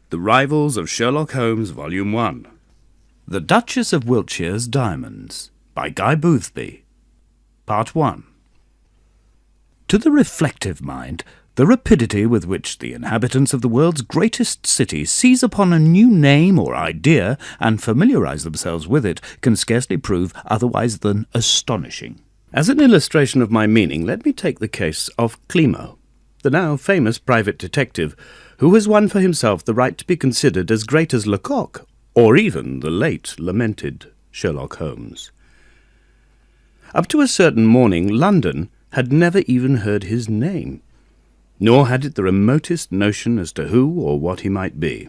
The Rivals of Sherlock Holmes, Volume 1. The Duchess of Wiltshire's Diamonds, by Guy Boothby. Part 1. To the reflective mind, the rapidity with which the inhabitants of the world's greatest city seize upon a new name or idea and familiarize themselves with it can scarcely prove otherwise than astonishing. As an illustration of my meaning, let me take the case of Klimo, the now famous private detective, who has won for himself the right to be considered as great as Lecoq, or even the late lamented Sherlock Holmes. Up to a certain morning, London had never even heard his name, nor had it the remotest notion as to who or what he might be.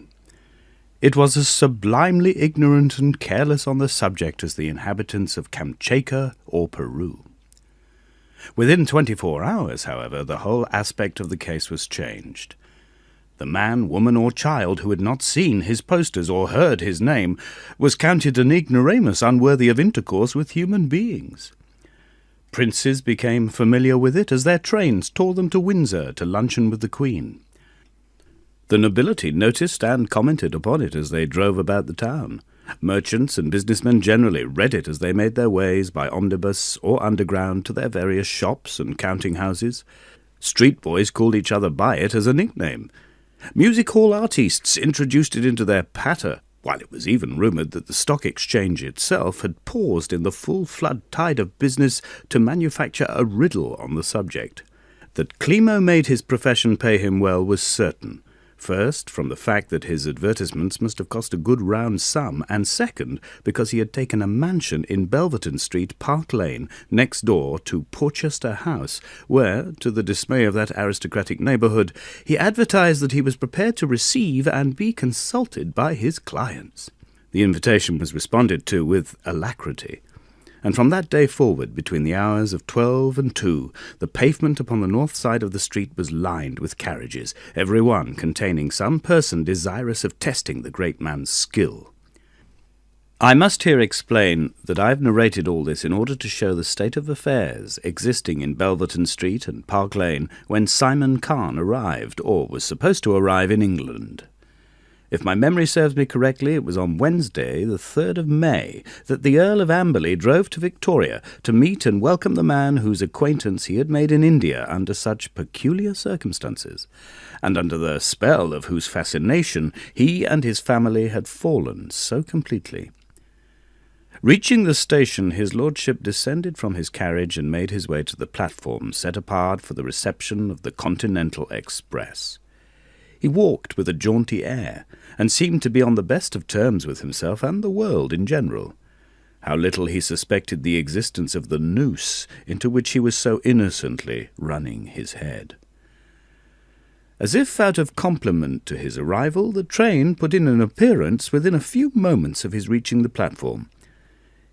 It was as sublimely ignorant and careless on the subject as the inhabitants of Kamchatka or Peru. Within 24 hours, however, the whole aspect of the case was changed. The man, woman, or child who had not seen his posters or heard his name was counted an ignoramus unworthy of intercourse with human beings. Princes became familiar with it as their trains tore them to Windsor to luncheon with the Queen. The nobility noticed and commented upon it as they drove about the town. Merchants and businessmen generally read it as they made their ways by omnibus or underground to their various shops and counting-houses. Street boys called each other by it as a nickname. Music-hall artistes introduced it into their patter, while it was even rumoured that the Stock Exchange itself had paused in the full flood tide of business to manufacture a riddle on the subject. That Klimo made his profession pay him well was certain. First, from the fact that his advertisements must have cost a good round sum, and second, because he had taken a mansion in Belverton Street, Park Lane, next door to Porchester House, where, to the dismay of that aristocratic neighbourhood, he advertised that he was prepared to receive and be consulted by his clients. The invitation was responded to with alacrity, and from that day forward, between the hours of 12 and 2, the pavement upon the north side of the street was lined with carriages, every one containing some person desirous of testing the great man's skill. I must here explain that I have narrated all this in order to show the state of affairs existing in Belverton Street and Park Lane when Simon Khan arrived, or was supposed to arrive, in England. If my memory serves me correctly, it was on Wednesday, the 3rd of May, that the Earl of Amberley drove to Victoria to meet and welcome the man whose acquaintance he had made in India under such peculiar circumstances, and under the spell of whose fascination he and his family had fallen so completely. Reaching the station, his lordship descended from his carriage and made his way to the platform set apart for the reception of the Continental Express. He walked with a jaunty air, and seemed to be on the best of terms with himself and the world in general. How little he suspected the existence of the noose into which he was so innocently running his head. As if out of compliment to his arrival, the train put in an appearance within a few moments of his reaching the platform.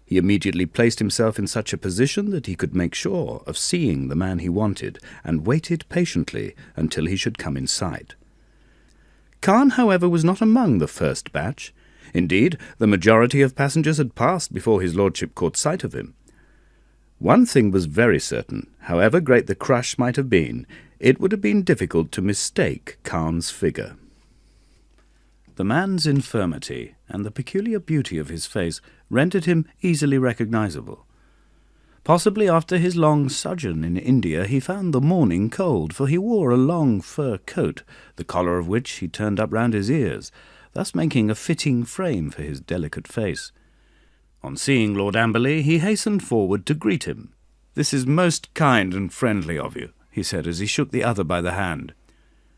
He immediately placed himself in such a position that he could make sure of seeing the man he wanted, and waited patiently until he should come in sight. Khan, however, was not among the first batch. Indeed, the majority of passengers had passed before his lordship caught sight of him. One thing was very certain: however great the crush might have been, it would have been difficult to mistake Khan's figure. The man's infirmity and the peculiar beauty of his face rendered him easily recognizable. Possibly after his long sojourn in India he found the morning cold, for he wore a long fur coat, the collar of which he turned up round his ears, thus making a fitting frame for his delicate face. On seeing Lord Amberley, he hastened forward to greet him. "This is most kind and friendly of you," he said as he shook the other by the hand.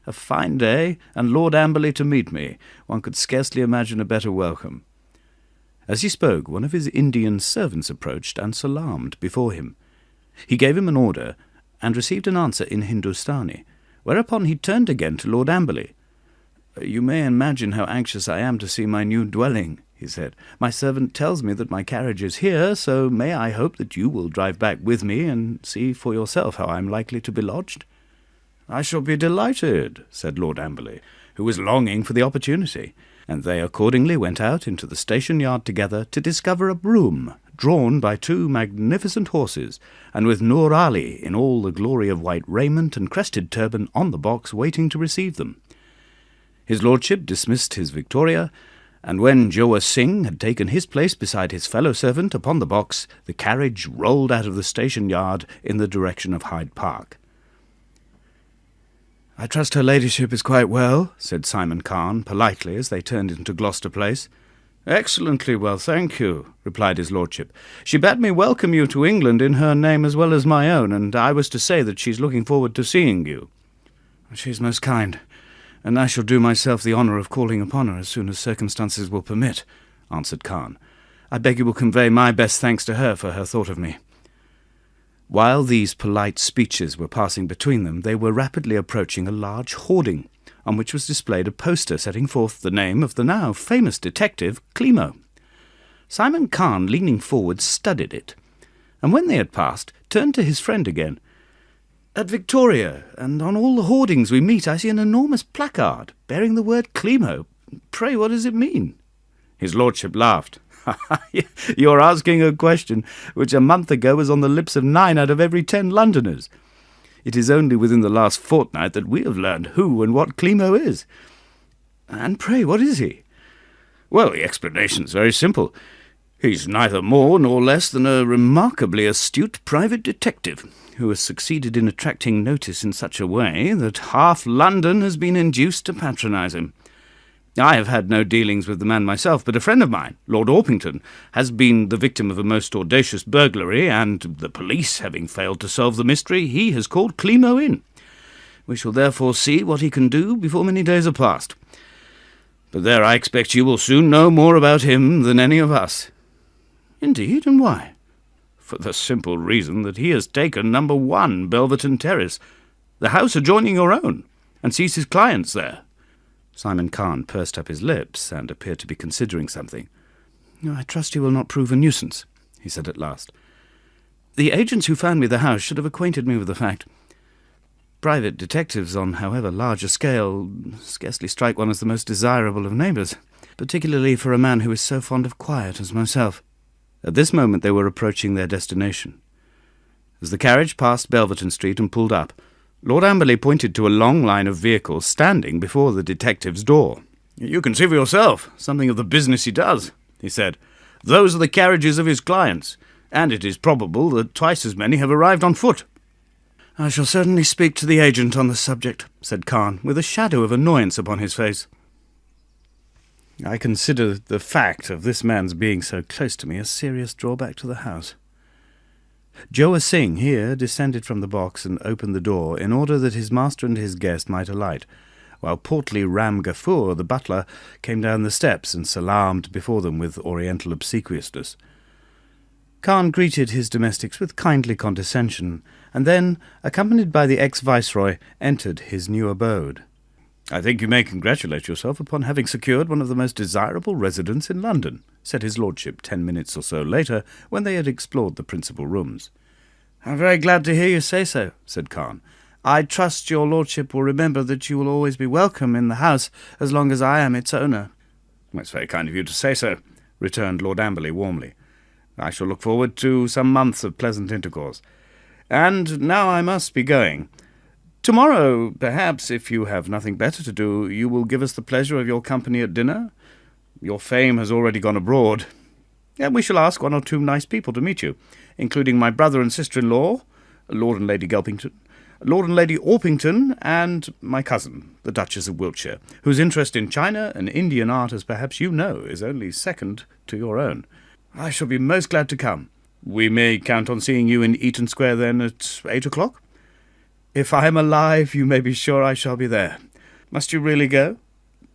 "A fine day, and Lord Amberley to meet me. One could scarcely imagine a better welcome." As he spoke, one of his Indian servants approached and salaamed before him. He gave him an order, and received an answer in Hindustani, whereupon he turned again to Lord Amberley. "You may imagine how anxious I am to see my new dwelling," he said. "My servant tells me that my carriage is here, so may I hope that you will drive back with me and see for yourself how I am likely to be lodged?" "I shall be delighted," said Lord Amberley, who was longing for the opportunity, and they accordingly went out into the station-yard together to discover a brougham drawn by 2 magnificent horses, and with Nur Ali in all the glory of white raiment and crested turban on the box waiting to receive them. His lordship dismissed his Victoria, and when Joa Singh had taken his place beside his fellow servant upon the box, the carriage rolled out of the station yard in the direction of Hyde Park. "I trust her ladyship is quite well," said Simon Khan, politely, as they turned into Gloucester Place. "Excellently well, thank you," replied his lordship. "She bade me welcome you to England in her name as well as my own, and I was to say that she's looking forward to seeing you." "She's most kind, and I shall do myself the honour of calling upon her as soon as circumstances will permit," answered Khan. "I beg you will convey my best thanks to her for her thought of me." While these polite speeches were passing between them, they were rapidly approaching a large hoarding, on which was displayed a poster setting forth the name of the now famous detective Klimo. Simon Khan, leaning forward, studied it, and when they had passed, turned to his friend again. "At Victoria, and on all the hoardings we meet, I see an enormous placard bearing the word Klimo. Pray, what does it mean?" His lordship laughed. "You are asking a question which a month ago was on the lips of 9 out of every 10 Londoners. It is only within the last fortnight that we have learned who and what Klimo is." "And pray, what is he?" "Well, the explanation is very simple. He's neither more nor less than a remarkably astute private detective, who has succeeded in attracting notice in such a way that half London has been induced to patronise him. I have had no dealings with the man myself, but a friend of mine, Lord Orpington, has been the victim of a most audacious burglary, and the police having failed to solve the mystery, he has called Klimo in. We shall therefore see what he can do before many days are past. But there, I expect you will soon know more about him than any of us." "Indeed, and why?" "For the simple reason that he has taken number 1 Belverton Terrace, the house adjoining your own, and sees his clients there." Simon Khan pursed up his lips and appeared to be considering something. "I trust you will not prove a nuisance," he said at last. "The agents who found me the house should have acquainted me with the fact. Private detectives, on however large a scale, scarcely strike one as the most desirable of neighbours, particularly for a man who is so fond of quiet as myself." At this moment they were approaching their destination. As the carriage passed Belverton Street and pulled up, Lord Amberley pointed to a long line of vehicles standing before the detective's door. "You can see for yourself something of the business he does," he said. "Those are the carriages of his clients, and it is probable that twice as many have arrived on foot." "I shall certainly speak to the agent on the subject," said Khan, with a shadow of annoyance upon his face. "I consider the fact of this man's being so close to me a serious drawback to the house." Joa Singh here descended from the box and opened the door in order that his master and his guest might alight, while portly Ram Gafur, the butler, came down the steps and salaamed before them with oriental obsequiousness. Khan greeted his domestics with kindly condescension, and then, accompanied by the ex-viceroy, entered his new abode. "I think you may congratulate yourself upon having secured one of the most desirable residents in London," said his lordship 10 minutes or so later, when they had explored the principal rooms. "I'm very glad to hear you say so," said Khan. "I trust your lordship will remember that you will always be welcome in the house as long as I am its owner." "That's very kind of you to say so," returned Lord Amberley warmly. "I shall look forward to some months of pleasant intercourse. And now I must be going. Tomorrow, perhaps, if you have nothing better to do, you will give us the pleasure of your company at dinner. Your fame has already gone abroad, and we shall ask 1 or 2 nice people to meet you, including my brother and sister-in-law, Lord and Lady Gelpington, Lord and Lady Orpington, and my cousin, the Duchess of Wiltshire, whose interest in China and Indian art, as perhaps you know, is only second to your own. I shall be most glad to come. We may count on seeing you in Eaton Square, then, at 8 o'clock? If I am alive, you may be sure I shall be there. Must you really go?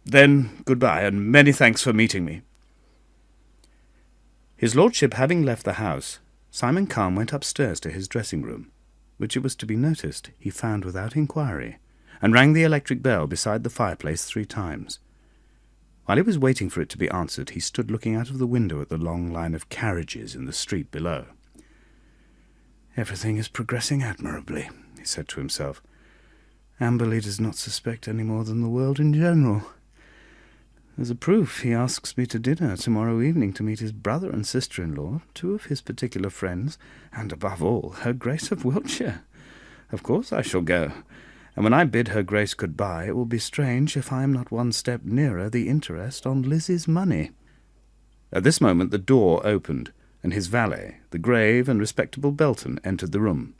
Then good-bye, and many thanks for meeting me." His lordship having left the house, Simon Khan went upstairs to his dressing-room, which it was to be noticed he found without inquiry, and rang the electric bell beside the fireplace 3 times. While he was waiting for it to be answered, he stood looking out of the window at the long line of carriages in the street below. "Everything is progressing admirably," he said to himself. "Amberley does not suspect any more than the world in general. As a proof, he asks me to dinner tomorrow evening to meet his brother and sister-in-law, 2 of his particular friends, and, above all, her Grace of Wiltshire. Of course I shall go, and when I bid her Grace good-bye, it will be strange if I am not one step nearer the interest on Lizzie's money." At this moment the door opened, and his valet, the grave and respectable Belton, entered the room.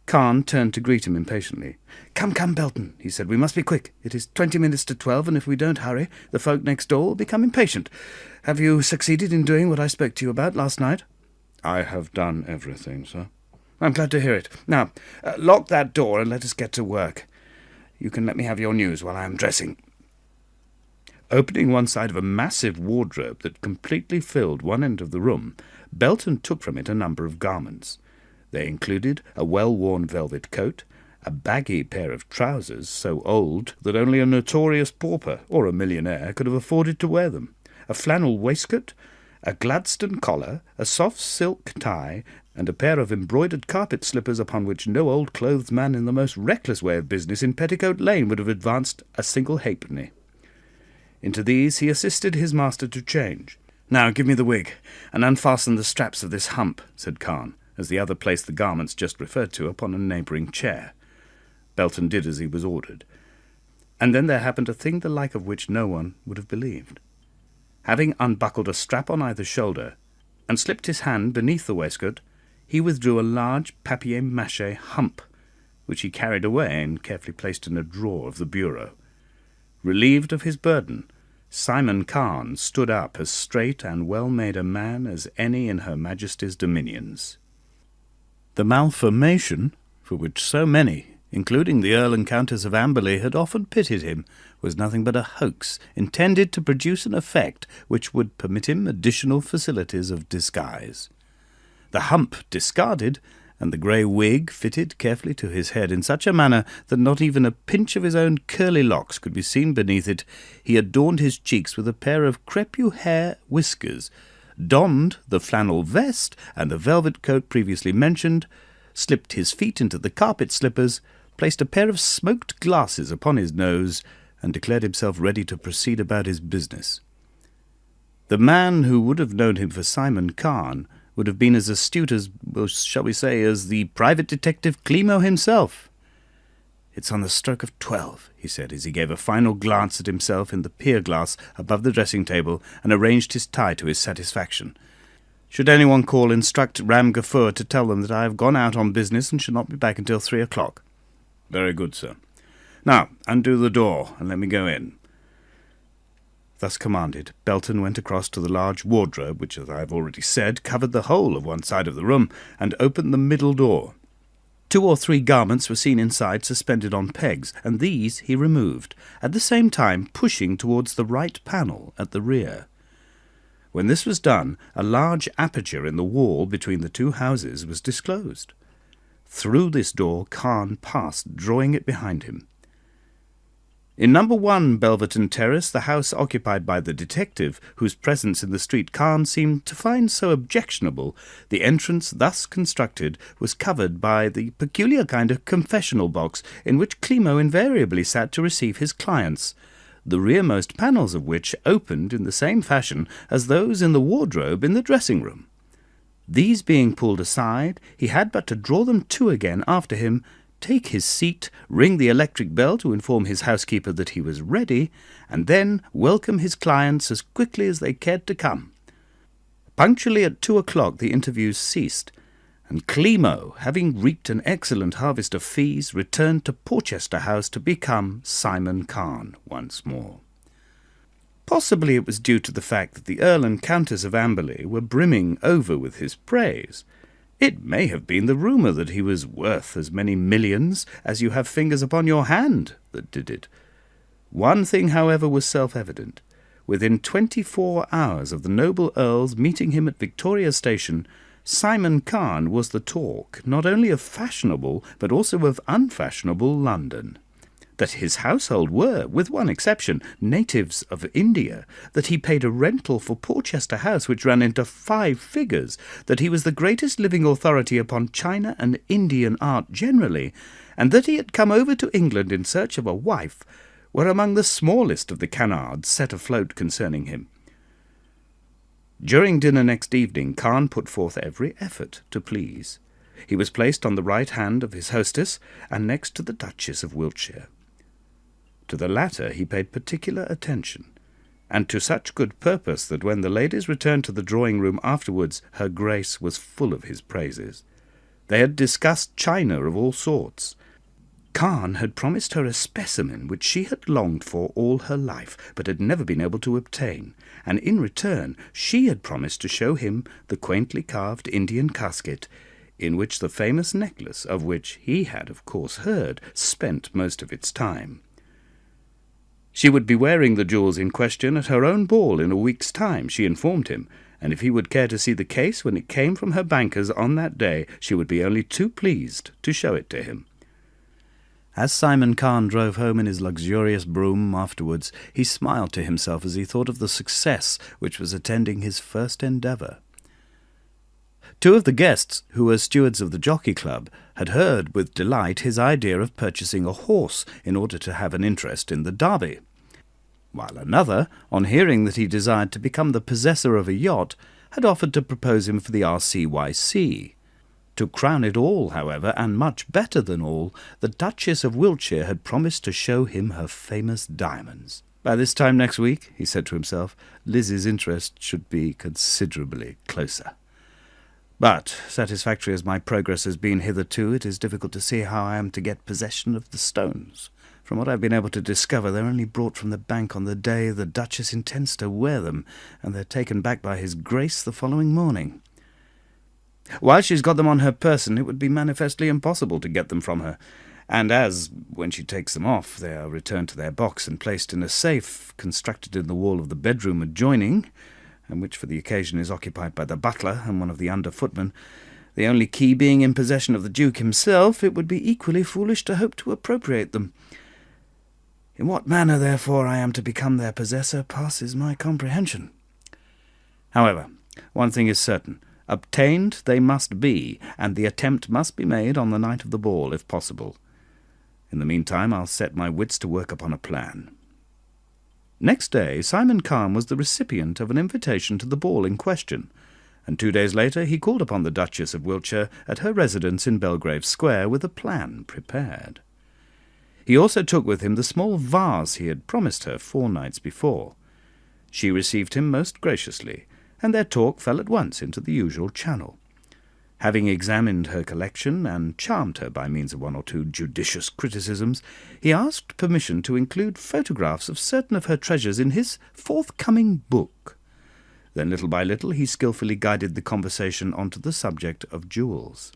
Khan turned to greet him impatiently. "Come, come, Belton," he said, "we must be quick. It is 20 minutes to 12, and if we don't hurry, the folk next door will become impatient. Have you succeeded in doing what I spoke to you about last night?" "I have done everything, sir." "I'm glad to hear it. Now, lock that door and let us get to work. You can let me have your news while I am dressing." Opening one side of a massive wardrobe that completely filled one end of the room, Belton took from it a number of garments. They included a well-worn velvet coat, a baggy pair of trousers so old that only a notorious pauper or a millionaire could have afforded to wear them, a flannel waistcoat, a Gladstone collar, a soft silk tie, and a pair of embroidered carpet slippers upon which no old-clothes man in the most reckless way of business in Petticoat Lane would have advanced a single halfpenny. Into these he assisted his master to change. "Now give me the wig, and unfasten the straps of this hump," said Khan, as the other placed the garments just referred to upon a neighbouring chair. Belton did as he was ordered, and then there happened a thing the like of which no one would have believed. Having unbuckled a strap on either shoulder, and slipped his hand beneath the waistcoat, he withdrew a large papier-mâché hump, which he carried away and carefully placed in a drawer of the bureau. Relieved of his burden, Simon Khan stood up as straight and well-made a man as any in Her Majesty's dominions. The malformation, for which so many, including the Earl and Countess of Amberley, had often pitied him, was nothing but a hoax intended to produce an effect which would permit him additional facilities of disguise. The hump discarded, and the grey wig fitted carefully to his head in such a manner that not even a pinch of his own curly locks could be seen beneath it, he adorned his cheeks with a pair of crepe hair whiskers, donned the flannel vest and the velvet coat previously mentioned, slipped his feet into the carpet slippers, placed a pair of smoked glasses upon his nose, and declared himself ready to proceed about his business. The man who would have known him for Simon Khan would have been as astute as, well, shall we say, as the private detective Klimo himself. "It's on the stroke of 12, he said, as he gave a final glance at himself in the pier-glass above the dressing-table and arranged his tie to his satisfaction. "Should anyone call, instruct Ram Gafur to tell them that I have gone out on business and shall not be back until 3 o'clock. "Very good, sir. "Now, undo the door and let me go in." Thus commanded, Belton went across to the large wardrobe, which, as I have already said, covered the whole of one side of the room, and opened the middle door. 2 or 3 garments were seen inside, suspended on pegs, and these he removed, at the same time pushing towards the right panel at the rear. When this was done, a large aperture in the wall between the 2 houses was disclosed. Through this door Khan passed, drawing it behind him. In number 1 Belverton Terrace, the house occupied by the detective, whose presence in the street Khan seemed to find so objectionable, the entrance thus constructed was covered by the peculiar kind of confessional box in which Klimo invariably sat to receive his clients, the rearmost panels of which opened in the same fashion as those in the wardrobe in the dressing-room. These being pulled aside, he had but to draw them to again after him, take his seat, ring the electric bell to inform his housekeeper that he was ready, and then welcome his clients as quickly as they cared to come. Punctually at 2 o'clock the interviews ceased, and Klimo, having reaped an excellent harvest of fees, returned to Porchester House to become Simon Khan once more. Possibly it was due to the fact that the Earl and Countess of Amberley were brimming over with his praise. It may have been the rumour that he was worth as many millions as you have fingers upon your hand that did it. One thing, however, was self-evident. Within 24 hours of the noble Earl's meeting him at Victoria Station, Simon Khan was the talk not only of fashionable but also of unfashionable London. That his household were, with one exception, natives of India, that he paid a rental for Porchester House which ran into 5 figures, that he was the greatest living authority upon China and Indian art generally, and that he had come over to England in search of a wife, were among the smallest of the canards set afloat concerning him. During dinner next evening, Khan put forth every effort to please. He was placed on the right hand of his hostess, and next to the Duchess of Wiltshire. To the latter he paid particular attention, and to such good purpose that when the ladies returned to the drawing-room afterwards, her Grace was full of his praises. They had discussed china of all sorts. Khan had promised her a specimen which she had longed for all her life, but had never been able to obtain, and in return she had promised to show him the quaintly carved Indian casket, in which the famous necklace, of which he had of course heard, spent most of its time. She would be wearing the jewels in question at her own ball in a week's time, she informed him, and if he would care to see the case when it came from her bankers on that day, she would be only too pleased to show it to him. As Simon Khan drove home in his luxurious brougham afterwards, he smiled to himself as he thought of the success which was attending his first endeavour. Two of the guests, who were stewards of the Jockey Club, had heard with delight his idea of purchasing a horse in order to have an interest in the Derby, while another, on hearing that he desired to become the possessor of a yacht, had offered to propose him for the RCYC. To crown it all, however, and much better than all, the Duchess of Wiltshire had promised to show him her famous diamonds. By this time next week, he said to himself, Lizzie's interest should be considerably closer. But, satisfactory as my progress has been hitherto, it is difficult to see how I am to get possession of the stones. From what I have been able to discover, they are only brought from the bank on the day the Duchess intends to wear them, and they are taken back by his Grace the following morning. While she's got them on her person, it would be manifestly impossible to get them from her, and as, when she takes them off, they are returned to their box and placed in a safe constructed in the wall of the bedroom adjoining, and which for the occasion is occupied by the butler and one of the under footmen, the only key being in possession of the Duke himself, it would be equally foolish to hope to appropriate them. In what manner, therefore, I am to become their possessor passes my comprehension. However, one thing is certain. Obtained they must be, and the attempt must be made on the night of the ball, if possible. In the meantime, I'll set my wits to work upon a plan. Next day, Simon Khan was the recipient of an invitation to the ball in question, and 2 days later he called upon the Duchess of Wiltshire at her residence in Belgrave Square with a plan prepared. He also took with him the small vase he had promised her 4 nights before. She received him most graciously, and their talk fell at once into the usual channel. Having examined her collection and charmed her by means of 1 or 2 judicious criticisms, he asked permission to include photographs of certain of her treasures in his forthcoming book. Then little by little he skilfully guided the conversation onto the subject of jewels.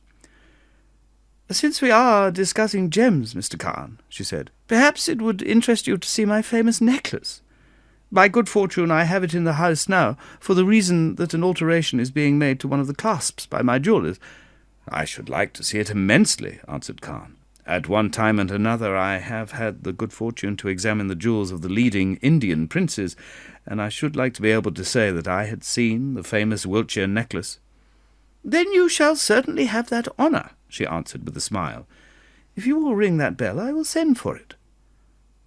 "Since we are discussing gems, Mr. Khan," she said, "perhaps it would interest you to see my famous necklace. By good fortune I have it in the house now, for the reason that an alteration is being made to one of the clasps by my jewellers." "I should like to see it immensely," answered Khan. "At one time and another I have had the good fortune to examine the jewels of the leading Indian princes, and I should like to be able to say that I had seen the famous Wiltshire necklace." "Then you shall certainly have that honour," she answered with a smile. "If you will ring that bell, I will send for it."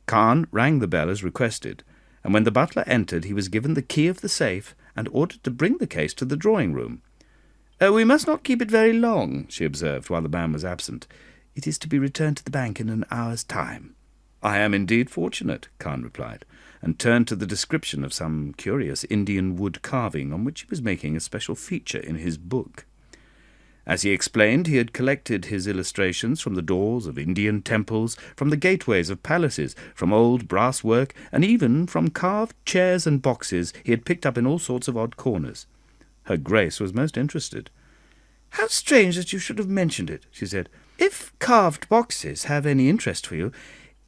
Khan rang the bell as requested, and when the butler entered he was given the key of the safe and ordered to bring the case to the drawing-room. "We must not keep it very long," she observed while the man was absent. "It is to be returned to the bank in an hour's time." "I am indeed fortunate," Khan replied, and turned to the description of some curious Indian wood carving on which he was making a special feature in his book. As he explained, he had collected his illustrations from the doors of Indian temples, from the gateways of palaces, from old brass work, and even from carved chairs and boxes he had picked up in all sorts of odd corners. Her Grace was most interested. "How strange that you should have mentioned it," she said. "If carved boxes have any interest for you,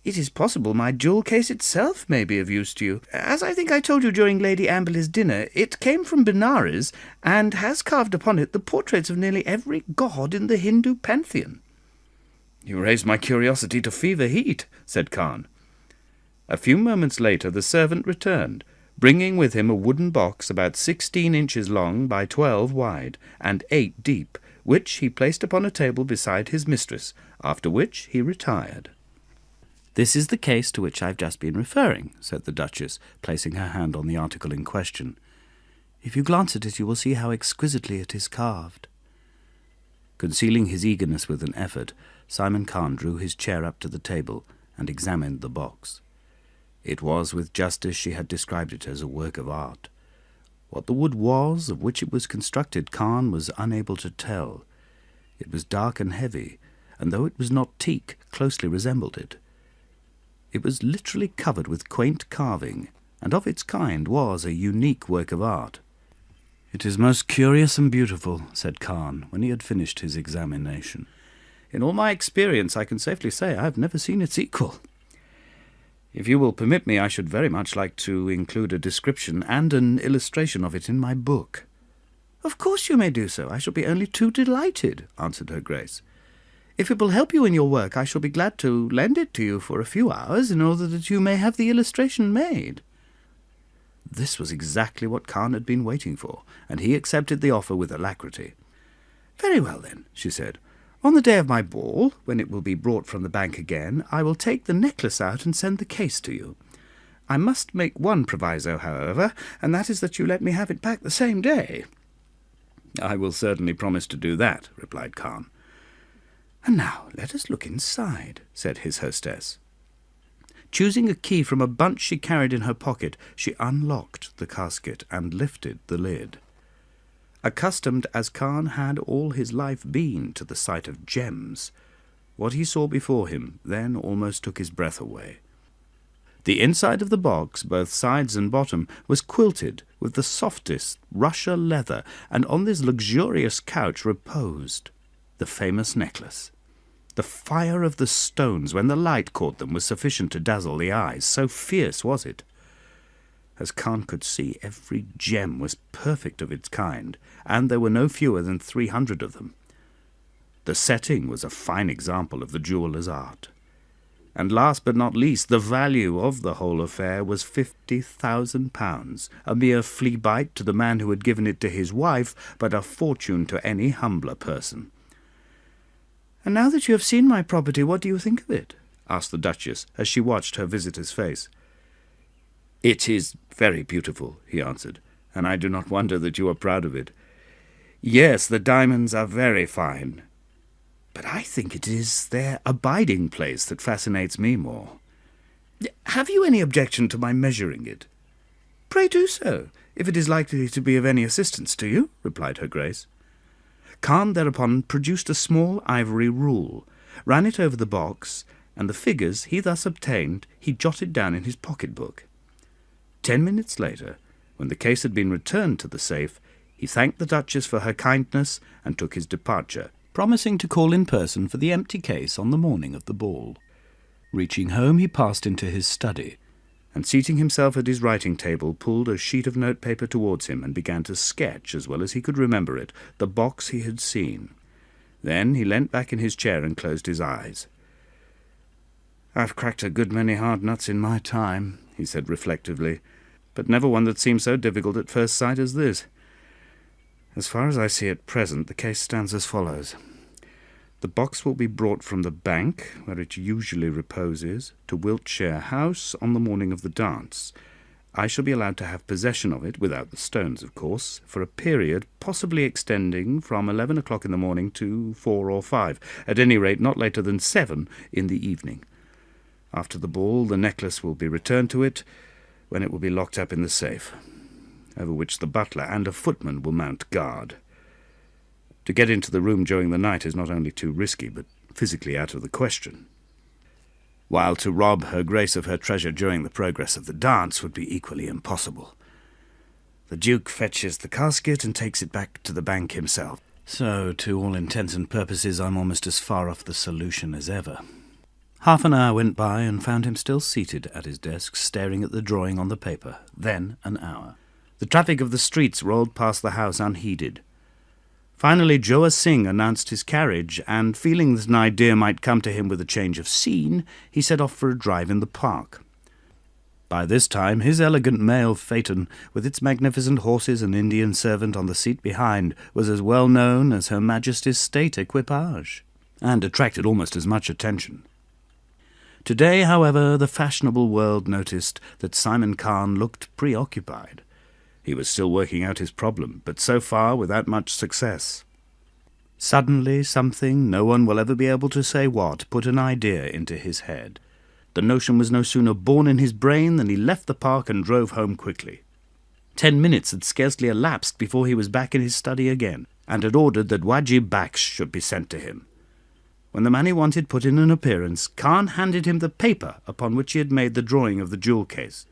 it is possible my jewel case itself may be of use to you. As I think I told you during Lady Amberley's dinner, it came from Benares, and has carved upon it the portraits of nearly every god in the Hindu pantheon." "You raise my curiosity to fever heat," said Khan. A few moments later the servant returned, bringing with him a wooden box about 16 inches long by 12 wide, and 8 deep, which he placed upon a table beside his mistress, after which he retired. "This is the case to which I have just been referring," said the Duchess, placing her hand on the article in question. "If you glance at it, you will see how exquisitely it is carved." Concealing his eagerness with an effort, Simon Khan drew his chair up to the table and examined the box. It was with justice she had described it as a work of art. What the wood was, of which it was constructed, Khan was unable to tell. It was dark and heavy, and though it was not teak, closely resembled it. It was literally covered with quaint carving, and of its kind was a unique work of art. "It is most curious and beautiful," said Khan, when he had finished his examination. "In all my experience, I can safely say I have never seen its equal. If you will permit me, I should very much like to include a description and an illustration of it in my book." "Of course you may do so. I shall be only too delighted," answered her Grace. "If it will help you in your work, I shall be glad to lend it to you for a few hours in order that you may have the illustration made." This was exactly what Khan had been waiting for, and he accepted the offer with alacrity. "Very well, then," she said. "On the day of my ball, when it will be brought from the bank again, I will take the necklace out and send the case to you. I must make one proviso, however, and that is that you let me have it back the same day." "I will certainly promise to do that," replied Khan. "And now let us look inside," said his hostess. Choosing a key from a bunch she carried in her pocket, she unlocked the casket and lifted the lid. Accustomed as Khan had all his life been to the sight of gems, what he saw before him then almost took his breath away. The inside of the box, both sides and bottom, was quilted with the softest Russia leather, and on this luxurious couch reposed the famous necklace. The fire of the stones, when the light caught them, was sufficient to dazzle the eyes, so fierce was it. As Khan could see, every gem was perfect of its kind, and there were no fewer than 300 of them. The setting was a fine example of the jeweller's art. And last but not least, the value of the whole affair was £50,000, a mere flea bite to the man who had given it to his wife, but a fortune to any humbler person. "And now that you have seen my property, what do you think of it?" asked the Duchess, as she watched her visitor's face. "It is very beautiful," he answered, "and I do not wonder that you are proud of it. Yes, the diamonds are very fine, but I think it is their abiding place that fascinates me more. Have you any objection to my measuring it?" "Pray do so, if it is likely to be of any assistance to you," replied her Grace. Khan thereupon produced a small ivory rule, ran it over the box, and the figures he thus obtained he jotted down in his pocket-book. 10 minutes later, when the case had been returned to the safe, he thanked the Duchess for her kindness and took his departure, promising to call in person for the empty case on the morning of the ball. Reaching home, he passed into his study, and seating himself at his writing table, pulled a sheet of notepaper towards him and began to sketch, as well as he could remember it, the box he had seen. Then he leant back in his chair and closed his eyes. "I've cracked a good many hard nuts in my time," he said reflectively, "but never one that seemed so difficult at first sight as this. As far as I see at present, the case stands as follows. The box will be brought from the bank, where it usually reposes, to Wiltshire House on the morning of the dance. I shall be allowed to have possession of it, without the stones, of course, for a period possibly extending from 11 o'clock in the morning to 4 or 5, at any rate not later than 7 in the evening. After the ball, the necklace will be returned to it, when it will be locked up in the safe, over which the butler and a footman will mount guard. To get into the room during the night is not only too risky, but physically out of the question, while to rob her Grace of her treasure during the progress of the dance would be equally impossible. The Duke fetches the casket and takes it back to the bank himself. So, to all intents and purposes, I'm almost as far off the solution as ever." Half an hour went by and found him still seated at his desk, staring at the drawing on the paper. Then an hour. The traffic of the streets rolled past the house unheeded. Finally, Joa Singh announced his carriage, and feeling that an idea might come to him with a change of scene, he set off for a drive in the park. By this time, his elegant mail phaeton, with its magnificent horses and Indian servant on the seat behind, was as well known as Her Majesty's state equipage, and attracted almost as much attention. Today, however, the fashionable world noticed that Simon Khan looked preoccupied. He was still working out his problem, but so far without much success. Suddenly something, no one will ever be able to say what, put an idea into his head. The notion was no sooner born in his brain than he left the park and drove home quickly. 10 minutes had scarcely elapsed before he was back in his study again, and had ordered that Wajib Baksh should be sent to him. When the man he wanted put in an appearance, Khan handed him the paper upon which he had made the drawing of the jewel case.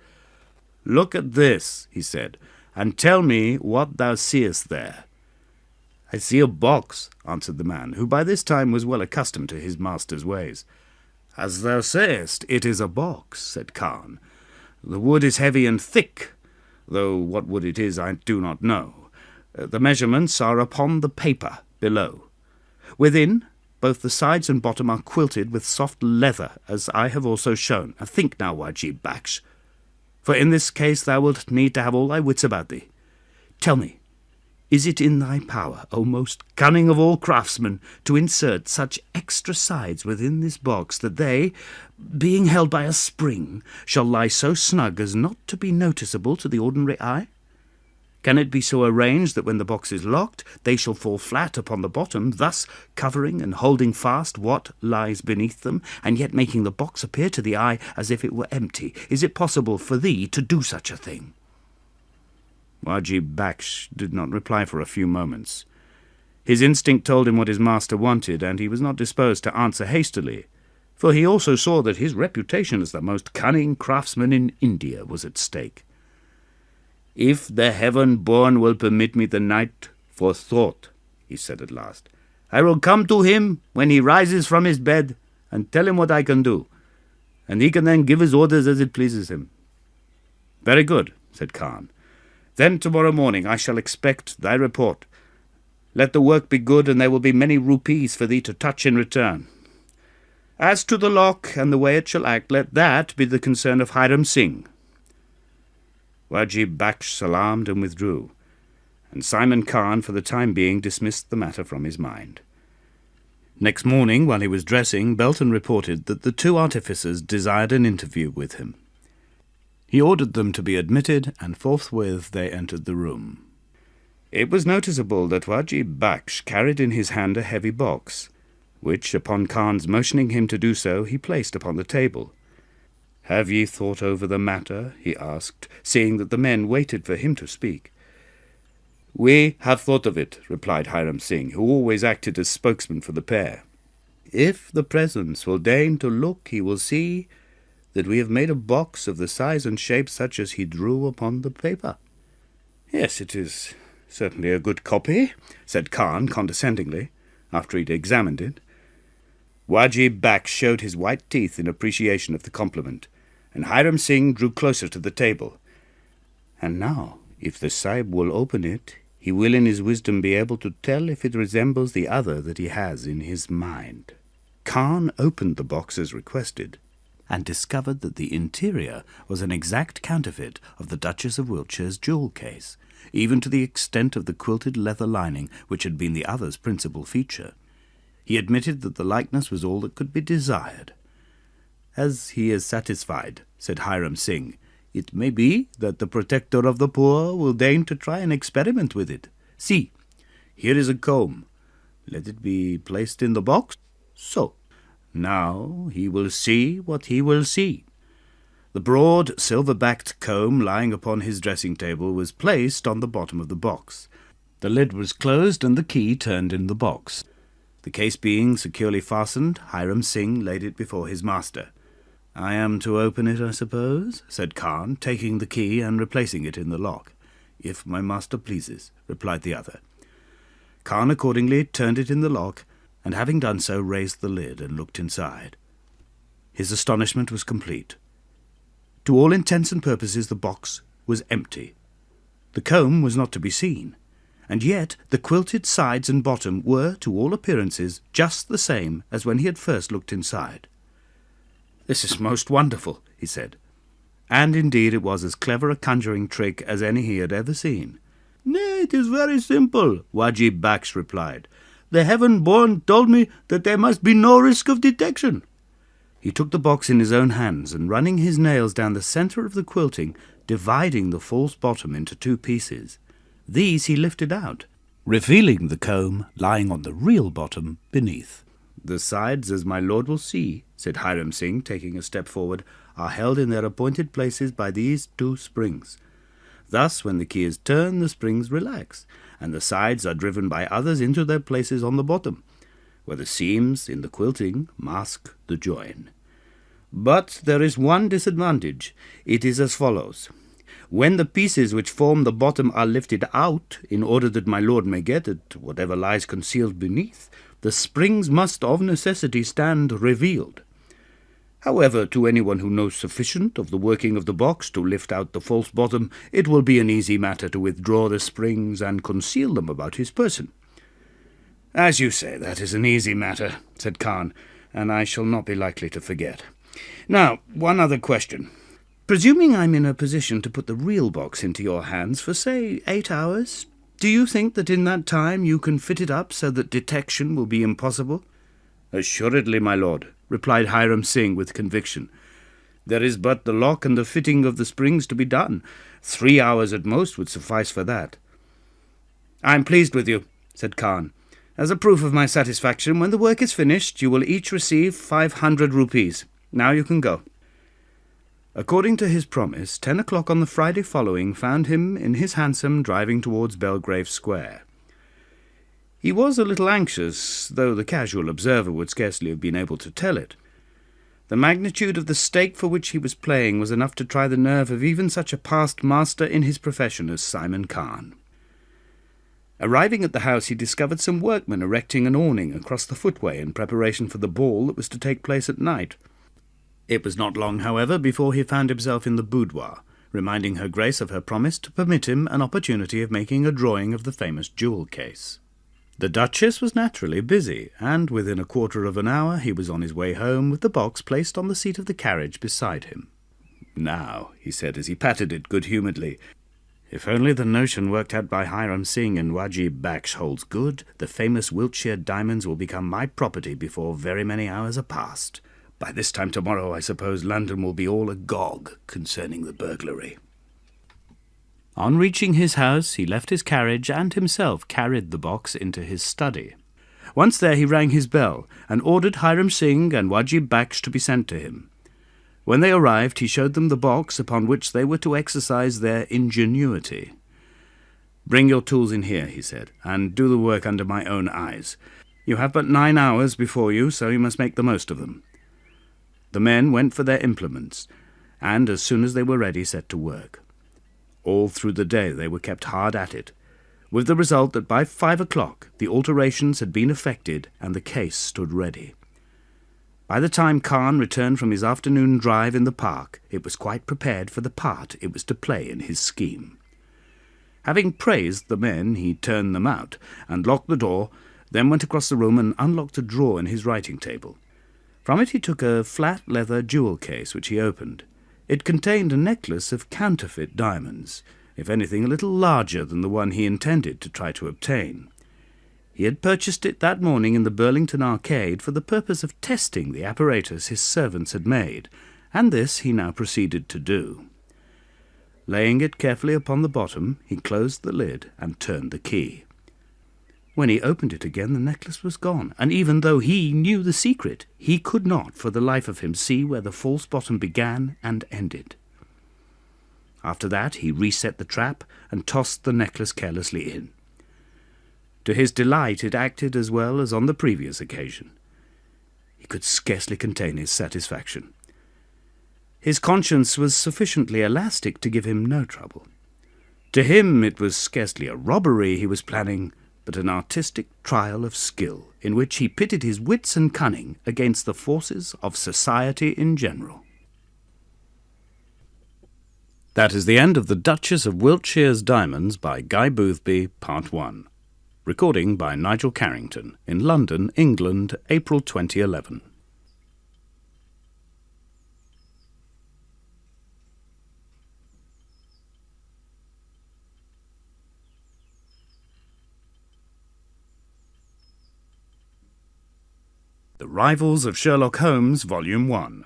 "Look at this," he said, "and tell me what thou seest there." "I see a box," answered the man, who by this time was well accustomed to his master's ways. "As thou sayest, it is a box," said Khan. "The wood is heavy and thick, though what wood it is I do not know. The measurements are upon the paper below. Within, both the sides and bottom are quilted with soft leather, as I have also shown. Think now, Wajib Baksh, for in this case thou wilt need to have all thy wits about thee. Tell me, is it in thy power, O most cunning of all craftsmen, to insert such extra sides within this box that they, being held by a spring, shall lie so snug as not to be noticeable to the ordinary eye? Can it be so arranged that when the box is locked, they shall fall flat upon the bottom, thus covering and holding fast what lies beneath them, and yet making the box appear to the eye as if it were empty? Is it possible for thee to do such a thing?" Wajib Baksh did not reply for a few moments. His instinct told him what his master wanted, and he was not disposed to answer hastily, for he also saw that his reputation as the most cunning craftsman in India was at stake. "If the heaven-born will permit me the night for thought," he said at last, "I will come to him when he rises from his bed and tell him what I can do, and he can then give his orders as it pleases him." "Very good," said Khan. "Then tomorrow morning I shall expect thy report. Let the work be good, and there will be many rupees for thee to touch in return. As to the lock and the way it shall act, let that be the concern of Hiram Singh." Wajib Baksh salaamed and withdrew, and Simon Khan for the time being dismissed the matter from his mind. Next morning, while he was dressing, Belton reported that the two artificers desired an interview with him. He ordered them to be admitted, and forthwith they entered the room. It was noticeable that Wajib Baksh carried in his hand a heavy box, which, upon Khan's motioning him to do so, he placed upon the table. "Have ye thought over the matter?" he asked, seeing that the men waited for him to speak. "We have thought of it," replied Hiram Singh, who always acted as spokesman for the pair. "If the presence will deign to look, he will see that we have made a box of the size and shape such as he drew upon the paper." "Yes, it is certainly a good copy," said Khan condescendingly, after he had examined it. Wajib Baksh showed his white teeth in appreciation of the compliment, and Hiram Singh drew closer to the table. "And now, if the Sahib will open it, he will in his wisdom be able to tell if it resembles the other that he has in his mind." Khan opened the box as requested, and discovered that the interior was an exact counterfeit of the Duchess of Wiltshire's jewel case, even to the extent of the quilted leather lining which had been the other's principal feature. He admitted that the likeness was all that could be desired. "As he is satisfied," said Hiram Singh, "it may be that the protector of the poor will deign to try an experiment with it. See, here is a comb. Let it be placed in the box. So. Now he will see what he will see." The broad, silver-backed comb lying upon his dressing-table was placed on the bottom of the box. The lid was closed and the key turned in the box. The case being securely fastened, Hiram Singh laid it before his master. "I am to open it, I suppose?" said Khan, taking the key and replacing it in the lock. "If my master pleases," replied the other. Khan accordingly turned it in the lock, and having done so, raised the lid and looked inside. His astonishment was complete. To all intents and purposes the box was empty. The comb was not to be seen, and yet the quilted sides and bottom were, to all appearances, just the same as when he had first looked inside. "This is most wonderful," he said. And indeed it was as clever a conjuring trick as any he had ever seen. "Nay, it is very simple," Wajib Baksh replied. "The heaven-born told me that there must be no risk of detection." He took the box in his own hands, and running his nails down the centre of the quilting, dividing the false bottom into two pieces, these he lifted out, revealing the comb lying on the real bottom beneath. "The sides, as my lord will see," said Hiram Singh, taking a step forward, "are held in their appointed places by these two springs. Thus, when the key is turned, the springs relax, and the sides are driven by others into their places on the bottom, where the seams in the quilting mask the join. But there is one disadvantage. It is as follows. When the pieces which form the bottom are lifted out, in order that my lord may get at whatever lies concealed beneath, the springs must of necessity stand revealed. However, to anyone who knows sufficient of the working of the box to lift out the false bottom, it will be an easy matter to withdraw the springs and conceal them about his person." "As you say, that is an easy matter," said Khan, "and I shall not be likely to forget. Now, one other question. Presuming I'm in a position to put the real box into your hands for, say, 8 hours, do you think that in that time you can fit it up so that detection will be impossible?" "Assuredly, my lord," replied Hiram Singh with conviction. "There is but the lock and the fitting of the springs to be done. 3 hours at most would suffice for that." "I am pleased with you," said Khan. "As a proof of my satisfaction, when the work is finished, you will each receive 500 rupees. Now you can go." According to his promise, 10 o'clock on the Friday following found him in his hansom driving towards Belgrave Square. He was a little anxious, though the casual observer would scarcely have been able to tell it. The magnitude of the stake for which he was playing was enough to try the nerve of even such a past master in his profession as Simon Khan. Arriving at the house, he discovered some workmen erecting an awning across the footway in preparation for the ball that was to take place at night. It was not long, however, before he found himself in the boudoir, reminding Her Grace of her promise to permit him an opportunity of making a drawing of the famous jewel case. The Duchess was naturally busy, and within a quarter of an hour he was on his way home with the box placed on the seat of the carriage beside him. "Now," he said as he patted it good-humouredly, "if only the notion worked out by Hiram Singh and Wajib Baksh holds good, the famous Wiltshire diamonds will become my property before very many hours are past. By this time tomorrow, I suppose London will be all agog concerning the burglary." On reaching his house, he left his carriage and himself carried the box into his study. Once there, he rang his bell and ordered Hiram Singh and Wajib Baksh to be sent to him. When they arrived, he showed them the box upon which they were to exercise their ingenuity. "Bring your tools in here," he said, "and do the work under my own eyes. You have but 9 hours before you, so you must make the most of them." The men went for their implements, and as soon as they were ready set to work. All through the day they were kept hard at it, with the result that by 5 o'clock the alterations had been effected and the case stood ready. By the time Khan returned from his afternoon drive in the park, it was quite prepared for the part it was to play in his scheme. Having praised the men, he turned them out and locked the door, then went across the room and unlocked a drawer in his writing table. From it he took a flat leather jewel case, which he opened. It contained a necklace of counterfeit diamonds, if anything a little larger than the one he intended to try to obtain. He had purchased it that morning in the Burlington Arcade for the purpose of testing the apparatus his servants had made, and this he now proceeded to do. Laying it carefully upon the bottom, he closed the lid and turned the key. When he opened it again, the necklace was gone, and even though he knew the secret, he could not for the life of him see where the false bottom began and ended. After that he reset the trap and tossed the necklace carelessly in. To his delight it acted as well as on the previous occasion. He could scarcely contain his satisfaction. His conscience was sufficiently elastic to give him no trouble. To him it was scarcely a robbery he was planning, but an artistic trial of skill, in which he pitted his wits and cunning against the forces of society in general. That is the end of The Duchess of Wiltshire's Diamonds by Guy Boothby, Part 1. Recording by Nigel Carrington, in London, England, April 2011. The Rivals of Sherlock Holmes, Volume 1.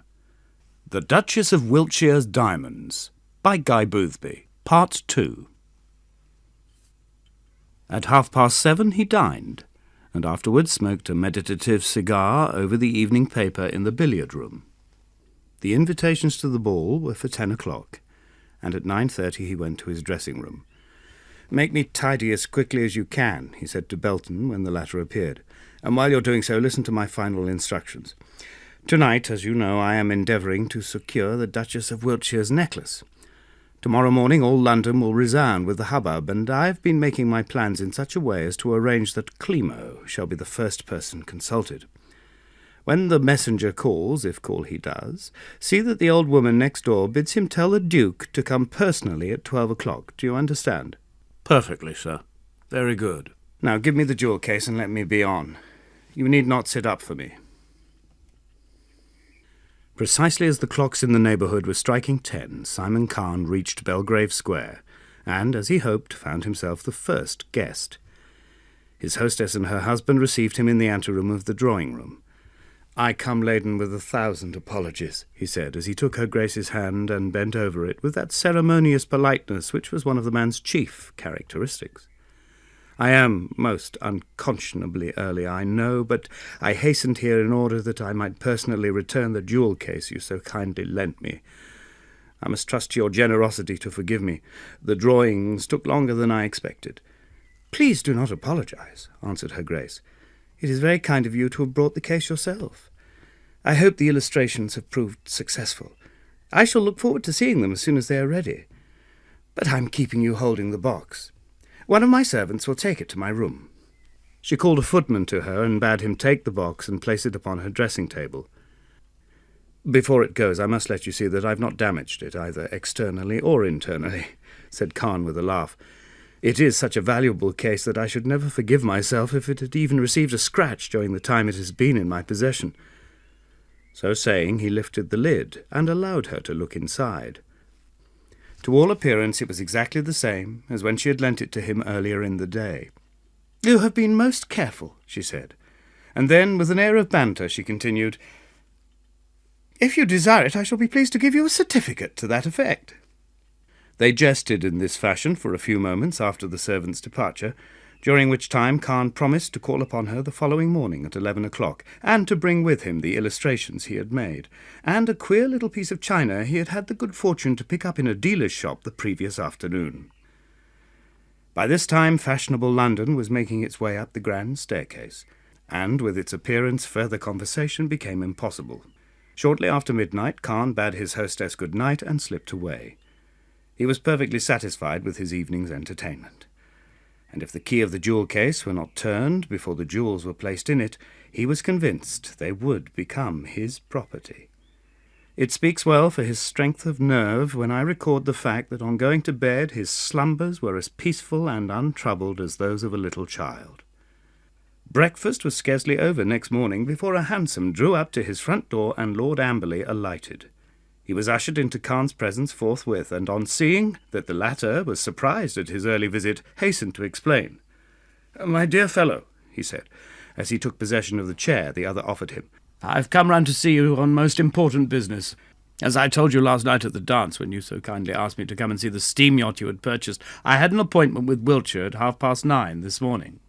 The Duchess of Wiltshire's Diamonds, by Guy Boothby, Part 2. At 7:30 he dined, and afterwards smoked a meditative cigar over the evening paper in the billiard-room. The invitations to the ball were for 10 o'clock, and at 9:30 he went to his dressing-room. "Make me tidy as quickly as you can," he said to Belton when the latter appeared, "and while you're doing so, listen to my final instructions. Tonight, as you know, I am endeavouring to secure the Duchess of Wiltshire's necklace. Tomorrow morning all London will resound with the hubbub, and I've been making my plans in such a way as to arrange that Klimo shall be the first person consulted. When the messenger calls, if call he does, see that the old woman next door bids him tell the Duke to come personally at 12 o'clock. Do you understand?" "Perfectly, sir. Very good." "Now give me the jewel case and let me be on. You need not sit up for me." Precisely as the clocks in the neighbourhood were striking 10, Simon Khan reached Belgrave Square, and, as he hoped, found himself the first guest. His hostess and her husband received him in the anteroom of the drawing-room. "I come laden with 1,000 apologies," he said, as he took her Grace's hand and bent over it with that ceremonious politeness which was one of the man's chief characteristics. "I am most unconscionably early, I know, but I hastened here in order that I might personally return the jewel case you so kindly lent me. I must trust to your generosity to forgive me. The drawings took longer than I expected." "Please do not apologize," answered her Grace. "It is very kind of you to have brought the case yourself. I hope the illustrations have proved successful. I shall look forward to seeing them as soon as they are ready. But I'm keeping you holding the box. One of my servants will take it to my room." She called a footman to her and bade him take the box and place it upon her dressing-table. "Before it goes, I must let you see that I've not damaged it, either externally or internally," said Khan with a laugh. "It is such a valuable case that I should never forgive myself if it had even received a scratch during the time it has been in my possession." So saying, he lifted the lid and allowed her to look inside. To all appearance it was exactly the same as when she had lent it to him earlier in the day. "You have been most careful," she said, and then, with an air of banter, she continued, "If you desire it, I shall be pleased to give you a certificate to that effect." They jested in this fashion for a few moments after the servant's departure, during which time Khan promised to call upon her the following morning at 11 o'clock, and to bring with him the illustrations he had made, and a queer little piece of china he had had the good fortune to pick up in a dealer's shop the previous afternoon. By this time fashionable London was making its way up the grand staircase, and with its appearance further conversation became impossible. Shortly after midnight Khan bade his hostess good night and slipped away. He was perfectly satisfied with his evening's entertainment, and if the key of the jewel case were not turned before the jewels were placed in it, he was convinced they would become his property. It speaks well for his strength of nerve when I record the fact that on going to bed his slumbers were as peaceful and untroubled as those of a little child. Breakfast was scarcely over next morning before a hansom drew up to his front door and Lord Amberley alighted. He was ushered into Khan's presence forthwith, and on seeing that the latter was surprised at his early visit, hastened to explain. "My dear fellow," he said, as he took possession of the chair the other offered him, "I've come round to see you on most important business. As I told you last night at the dance, when you so kindly asked me to come and see the steam yacht you had purchased, I had an appointment with Wiltshire at 9:30 this morning."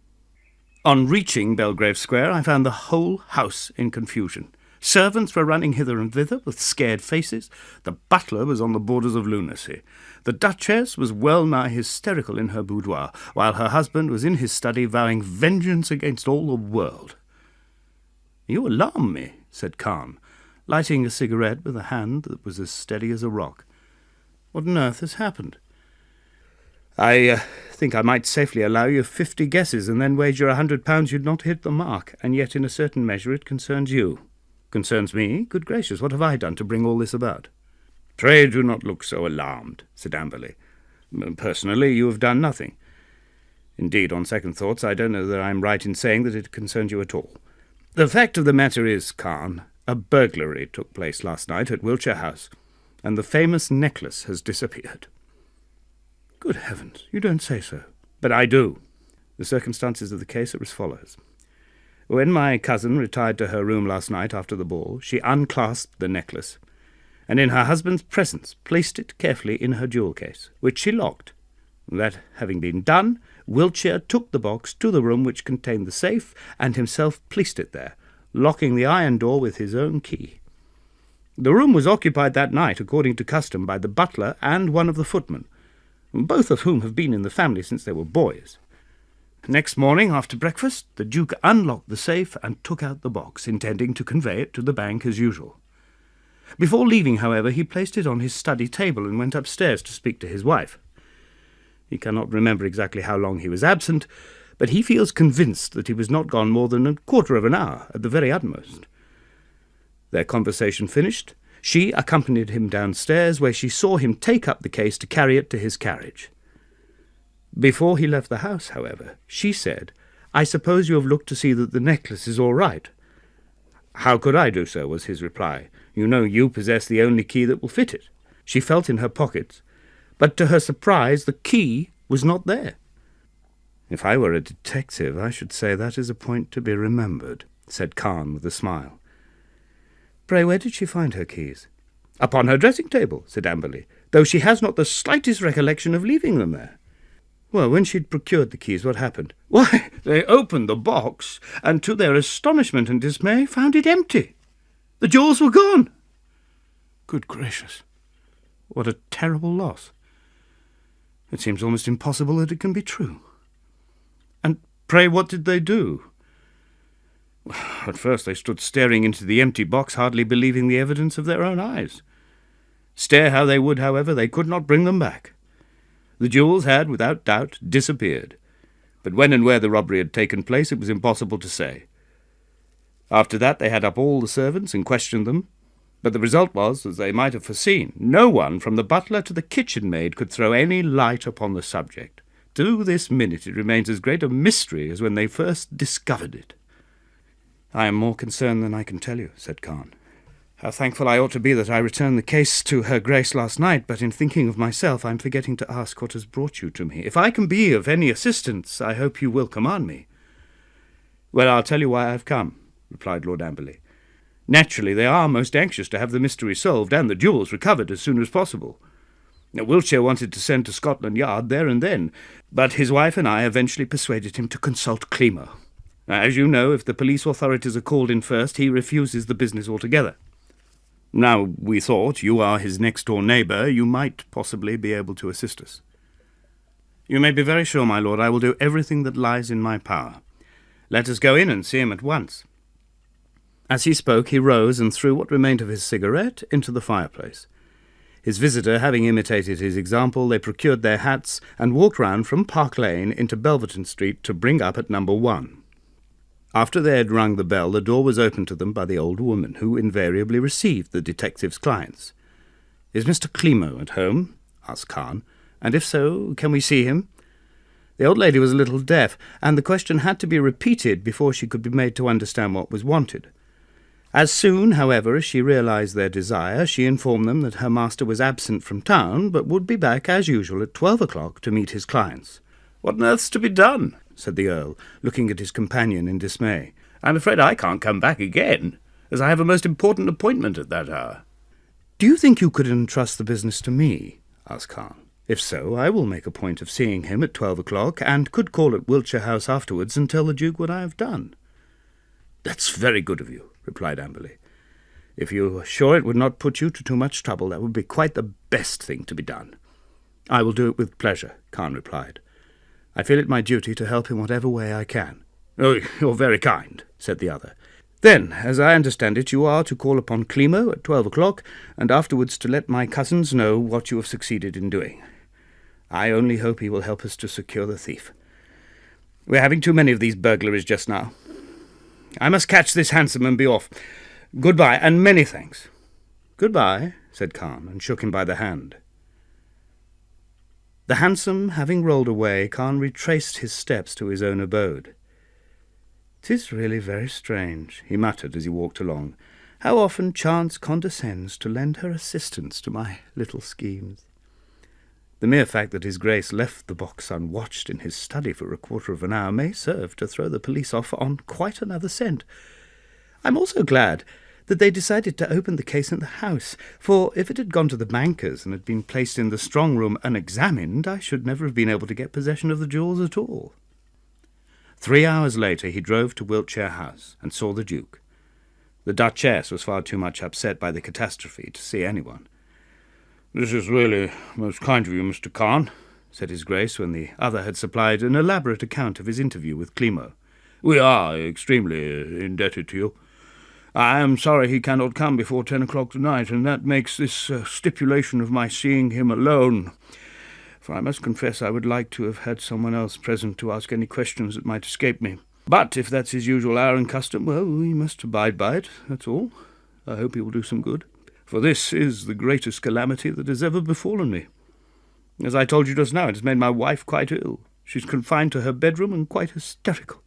On reaching Belgrave Square, I found the whole house in confusion. Servants were running hither and thither with scared faces. The butler was on the borders of lunacy. The Duchess was well nigh hysterical in her boudoir, while her husband was in his study vowing vengeance against all the world. "You alarm me," said Khan, lighting a cigarette with a hand that was as steady as a rock. "What on earth has happened?" I think I might safely allow you 50 guesses, and then wager £100 you'd not hit the mark, and yet in a certain measure it concerns you." "Concerns me? Good gracious, what have I done to bring all this about?" "Pray do not look so alarmed," said Amberley. "Personally, you have done nothing. Indeed, on second thoughts, I don't know that I am right in saying that it concerns you at all. The fact of the matter is, Khan, a burglary took place last night at Wiltshire House, and the famous necklace has disappeared." "Good heavens, you don't say so." "But I do. The circumstances of the case are as follows. When my cousin retired to her room last night after the ball, she unclasped the necklace, and in her husband's presence placed it carefully in her jewel case, which she locked. That having been done, Wiltshire took the box to the room which contained the safe, and himself placed it there, locking the iron door with his own key. The room was occupied that night, according to custom, by the butler and one of the footmen, both of whom have been in the family since they were boys. Next morning, after breakfast, the Duke unlocked the safe and took out the box, intending to convey it to the bank as usual. Before leaving, however, he placed it on his study table and went upstairs to speak to his wife. He cannot remember exactly how long he was absent, but he feels convinced that he was not gone more than a quarter of an hour at the very utmost. Their conversation finished, she accompanied him downstairs, where she saw him take up the case to carry it to his carriage. Before he left the house, however, she said, "I suppose you have looked to see that the necklace is all right." "How could I do so?" was his reply. "You know you possess the only key that will fit it." She felt in her pockets, but to her surprise the key was not there. "If I were a detective, I should say that is a point to be remembered," said Khan with a smile. "Pray, where did she find her keys?" "Upon her dressing-table," said Amberley, "though she has not the slightest recollection of leaving them there." "Well, when she'd procured the keys, what happened?" "Why, they opened the box, and to their astonishment and dismay found it empty. The jewels were gone." "Good gracious, what a terrible loss! It seems almost impossible that it can be true." "And pray what did they do?" "At first they stood staring into the empty box, hardly believing the evidence of their own eyes. Stare how they would, however, they could not bring them back. The jewels had, without doubt, disappeared, but when and where the robbery had taken place it was impossible to say. After that they had up all the servants and questioned them, but the result was, as they might have foreseen, no one, from the butler to the kitchen maid, could throw any light upon the subject. To this minute it remains as great a mystery as when they first discovered it." "I am more concerned than I can tell you," said Khan. "How thankful I ought to be that I returned the case to her Grace last night, but in thinking of myself I am forgetting to ask what has brought you to me. If I can be of any assistance, I hope you will command me." "Well, I'll tell you why I have come," replied Lord Amberley. "Naturally, they are most anxious to have the mystery solved and the jewels recovered as soon as possible. Now, Wiltshire wanted to send to Scotland Yard there and then, but his wife and I eventually persuaded him to consult Klimo. As you know, if the police authorities are called in first, he refuses the business altogether. Now, we thought, you are his next-door neighbour, you might possibly be able to assist us." "You may be very sure, my lord, I will do everything that lies in my power. Let us go in and see him at once." As he spoke, he rose and threw what remained of his cigarette into the fireplace. His visitor having imitated his example, they procured their hats and walked round from Park Lane into Belverton Street to bring up at number 1. After they had rung the bell, the door was opened to them by the old woman, who invariably received the detective's clients. "Is Mr. Klimo at home?" asked Khan, "and if so, can we see him?" The old lady was a little deaf, and the question had to be repeated before she could be made to understand what was wanted. As soon, however, as she realized their desire, she informed them that her master was absent from town, but would be back as usual at 12 o'clock to meet his clients. "What on earth's to be done?" said the Earl, looking at his companion in dismay. "I'm afraid I can't come back again, as I have a most important appointment at that hour." "Do you think you could entrust the business to me?" asked Khan. "If so, I will make a point of seeing him at 12 o'clock, and could call at Wiltshire House afterwards and tell the Duke what I have done." "That's very good of you," replied Amberley. "If you are sure it would not put you to too much trouble, that would be quite the best thing to be done." "I will do it with pleasure," Khan replied. "I feel it my duty to help in whatever way I can." "Oh, you're very kind," said the other. "Then, as I understand it, you are to call upon Klimo at 12 o'clock, and afterwards to let my cousins know what you have succeeded in doing. I only hope he will help us to secure the thief. We're having too many of these burglaries just now. I must catch this hansom and be off. Good-bye, and many thanks." "Good-bye," said Khan, and shook him by the hand. The hansom having rolled away, Khan retraced his steps to his own abode. "'Tis really very strange," he muttered as he walked along, "how often chance condescends to lend her assistance to my little schemes. The mere fact that his Grace left the box unwatched in his study for a quarter of an hour may serve to throw the police off on quite another scent. I'm also glad that they decided to open the case in the house, for if it had gone to the bankers and had been placed in the strong room unexamined, I should never have been able to get possession of the jewels at all. 3 hours later he drove to Wiltshire House and saw the Duke. The Duchess was far too much upset by the catastrophe to see anyone. "This is really most kind of you, Mr. Khan," said his Grace, when the other had supplied an elaborate account of his interview with Klimo. "We are extremely indebted to you. I am sorry he cannot come before 10 o'clock tonight, and that makes this stipulation of my seeing him alone. For I must confess I would like to have had someone else present to ask any questions that might escape me. But if that's his usual hour and custom, well, we must abide by it, that's all. I hope he will do some good, for this is the greatest calamity that has ever befallen me. As I told you just now, it has made my wife quite ill. She's confined to her bedroom and quite hysterical."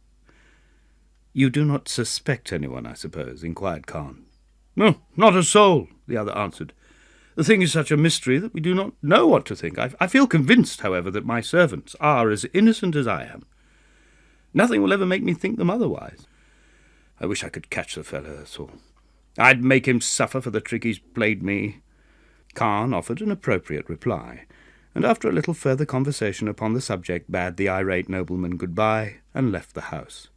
"You do not suspect anyone, I suppose?" inquired Khan. "No, not a soul," the other answered. "The thing is such a mystery that we do not know what to think. I feel convinced, however, that my servants are as innocent as I am. Nothing will ever make me think them otherwise. I wish I could catch the fellow, that's all. I'd make him suffer for the trick he's played me." Khan offered an appropriate reply, and after a little further conversation upon the subject bade the irate nobleman good-bye and left the house.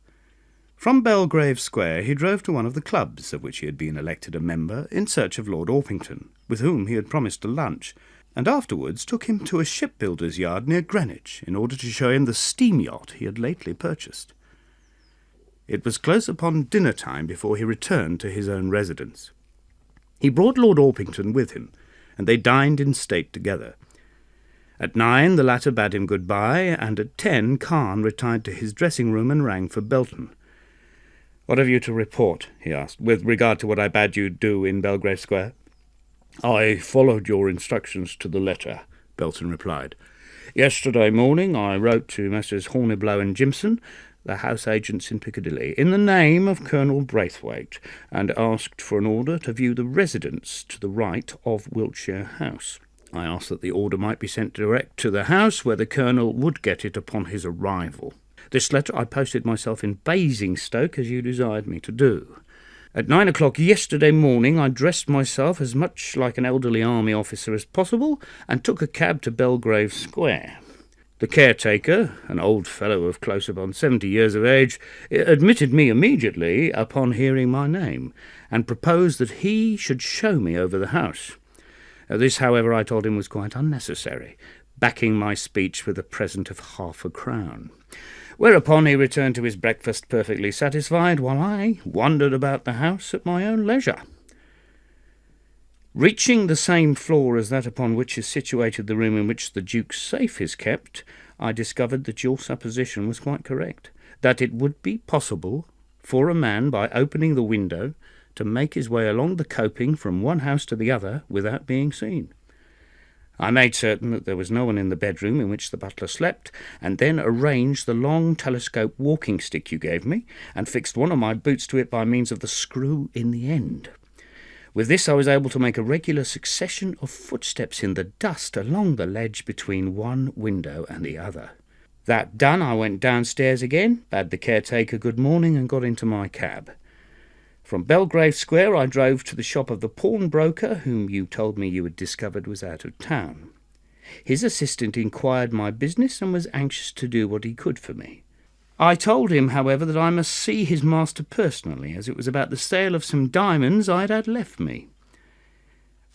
From Belgrave Square he drove to one of the clubs of which he had been elected a member in search of Lord Orpington, with whom he had promised a lunch, and afterwards took him to a shipbuilder's yard near Greenwich in order to show him the steam yacht he had lately purchased. It was close upon dinner-time before he returned to his own residence. He brought Lord Orpington with him, and they dined in state together. At 9 the latter bade him good-bye, and at 10 Khan retired to his dressing-room and rang for Belton. "What have you to report?" he asked, "with regard to what I bade you do in Belgrave Square?" "I followed your instructions to the letter," Belton replied. "Yesterday morning I wrote to Messrs. Horniblow and Jimson, the house agents in Piccadilly, in the name of Colonel Braithwaite, and asked for an order to view the residence to the right of Wiltshire House. I asked that the order might be sent direct to the house, where the Colonel would get it upon his arrival. This letter I posted myself in Basingstoke, as you desired me to do. At 9 o'clock yesterday morning I dressed myself as much like an elderly army officer as possible, and took a cab to Belgrave Square. The caretaker, an old fellow of close upon 70 years of age, admitted me immediately upon hearing my name, and proposed that he should show me over the house. This, however, I told him was quite unnecessary, backing my speech with a present of £half-a-crown. Whereupon he returned to his breakfast perfectly satisfied, while I wandered about the house at my own leisure. Reaching the same floor as that upon which is situated the room in which the Duke's safe is kept, I discovered that your supposition was quite correct, that it would be possible for a man, by opening the window, to make his way along the coping from one house to the other without being seen. I made certain that there was no one in the bedroom in which the butler slept, and then arranged the long telescope walking stick you gave me, and fixed one of my boots to it by means of the screw in the end. With this I was able to make a regular succession of footsteps in the dust along the ledge between one window and the other. That done, I went downstairs again, bade the caretaker good morning, and got into my cab. From Belgrave Square I drove to the shop of the pawnbroker, whom you told me you had discovered was out of town. His assistant inquired my business, and was anxious to do what he could for me. I told him, however, that I must see his master personally, as it was about the sale of some diamonds I had left me.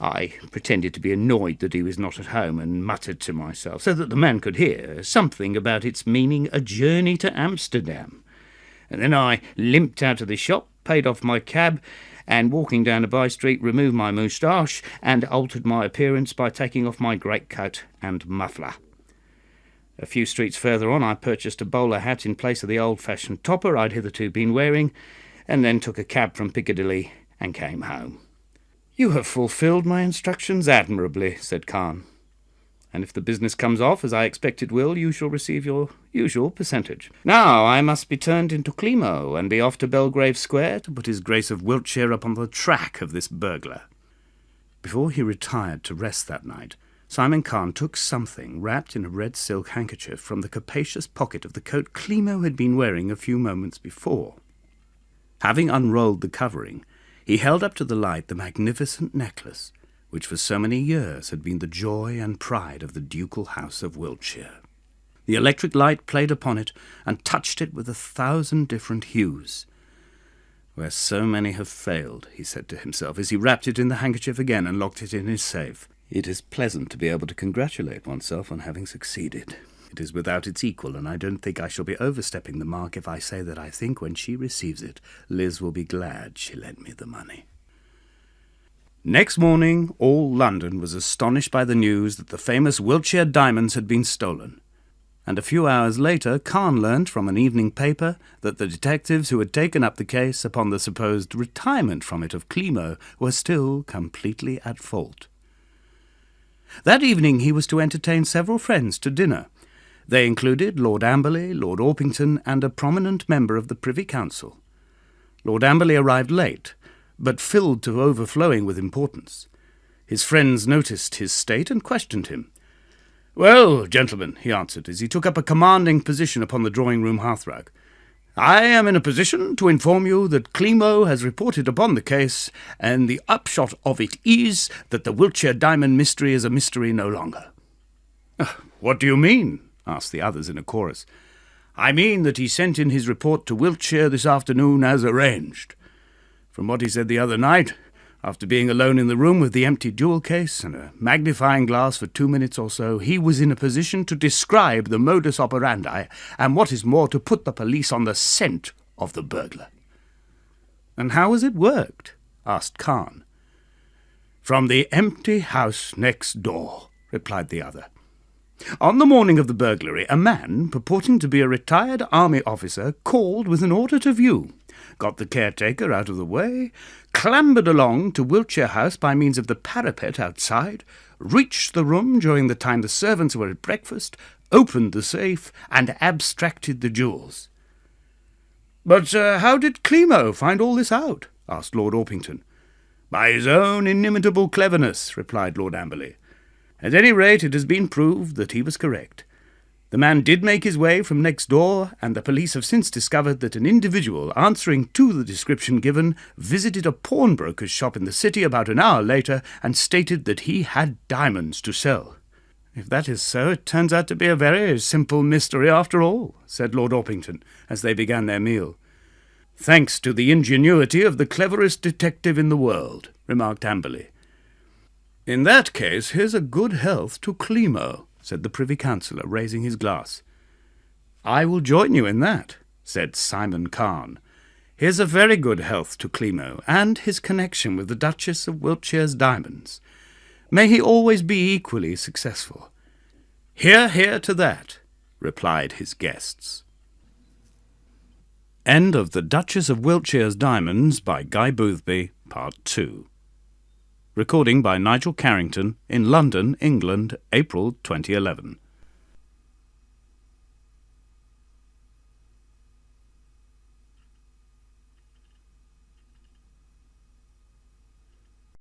I pretended to be annoyed that he was not at home, and muttered to myself, so that the man could hear, something about its meaning a journey to Amsterdam. And then I limped out of the shop, paid off my cab, and walking down a by-street removed my moustache and altered my appearance by taking off my greatcoat and muffler. A few streets further on I purchased a bowler hat in place of the old-fashioned topper I'd hitherto been wearing, and then took a cab from Piccadilly and came home. "You have fulfilled my instructions admirably," said Khan. "And if the business comes off, as I expect it will, you shall receive your usual percentage. Now I must be turned into Klimo, and be off to Belgrave Square to put his Grace of Wiltshire upon the track of this burglar." Before he retired to rest that night, Simon Khan took something wrapped in a red silk handkerchief from the capacious pocket of the coat Klimo had been wearing a few moments before. Having unrolled the covering, He held up to the light the magnificent necklace, which for so many years had been the joy and pride of the ducal house of Wiltshire. The electric light played upon it and touched it with 1,000 different hues. "Where so many have failed," he said to himself, as he wrapped it in the handkerchief again and locked it in his safe. "It is pleasant to be able to congratulate oneself on having succeeded. It is without its equal, and I don't think I shall be overstepping the mark if I say that I think when she receives it, Liz will be glad she lent me the money." Next morning, all London was astonished by the news that the famous Wiltshire diamonds had been stolen, and a few hours later Khan learnt from an evening paper that the detectives who had taken up the case upon the supposed retirement from it of Klimo were still completely at fault. That evening he was to entertain several friends to dinner. They included Lord Amberley, Lord Orpington, and a prominent member of the Privy Council. Lord Amberley arrived late, but filled to overflowing with importance. His friends noticed his state and questioned him. "Well, gentlemen," he answered, as he took up a commanding position upon the drawing-room hearthrug, "I am in a position to inform you that Klimo has reported upon the case, and the upshot of it is that the Wiltshire diamond mystery is a mystery no longer." "What do you mean?" asked the others in a chorus. "I mean that he sent in his report to Wiltshire this afternoon as arranged. From what he said the other night, after being alone in the room with the empty jewel case and a magnifying glass for 2 minutes or so, he was in a position to describe the modus operandi, and what is more, to put the police on the scent of the burglar." "And how has it worked?" asked Khan. "From the empty house next door," replied the other. "On the morning of the burglary, a man, purporting to be a retired army officer, called with an order to view, got the caretaker out of the way, clambered along to Wiltshire House by means of the parapet outside, reached the room during the time the servants were at breakfast, opened the safe, and abstracted the jewels." "But how did Klimo find all this out?" asked Lord Orpington. "By his own inimitable cleverness," replied Lord Amberley. "At any rate, it has been proved that he was correct. The man did make his way from next door, and the police have since discovered that an individual answering to the description given visited a pawnbroker's shop in the city about an hour later and stated that he had diamonds to sell." "If that is so, it turns out to be a very simple mystery after all," said Lord Orpington, as they began their meal. "Thanks to the ingenuity of the cleverest detective in the world," remarked Amberley. "In that case, here's a good health to Klimo," said the Privy Councillor, raising his glass. "I will join you in that," said Simon Khan. "Here's a very good health to Klimo, and his connection with the Duchess of Wiltshire's diamonds. May he always be equally successful." "Hear, hear to that," replied his guests. End of The Duchess of Wiltshire's Diamonds by Guy Boothby, Part 2. Recording by Nigel Carrington in London, England, April 2011.